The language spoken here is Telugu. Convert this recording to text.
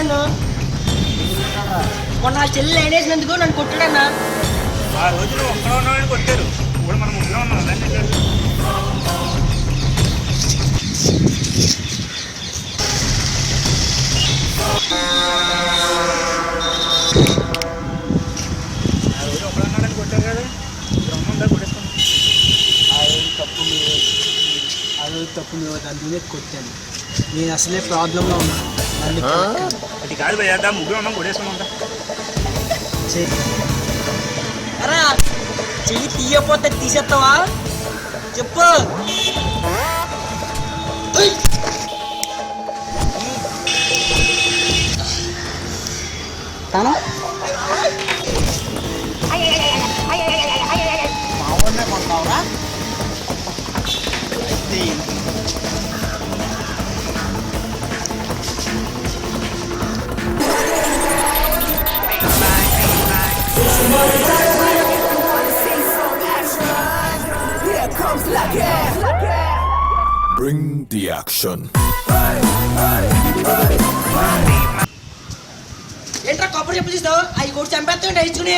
నన్ను. మొన్న నా చెల్లి లైనేసినందుకు నన్ను కొట్టాడన్నా. ఆ రోజు నువ్వు ఒక్కడ ఉన్నావని కొట్టారు. ఇప్పుడు మనం ముగ్గురు ఉన్నాం. ఆ రోజు ఒక్కడ ఉన్నాడని కొట్టారు కదా, బ్రహ్మంగా కొట్టేసుకున్నాం. అది తప్పు మీరు దాని మీద కొట్టాను. నేను అసలే ప్రాబ్లంలో ఉన్నాను. అది కాదు భయ్యా, ముగ్గురు ఉన్నాం కొట్టేసుకున్నాం. అరా చెయ్యి తీయపోతే తీసేస్తావా చెప్పు. తను మావాడినే కొడతావురా. Bring the action. ఏంట్రా కొబ్బరి చెప్పు తీస్తావు? అవి కొట్టి చంపేస్తావు వేసుకుని.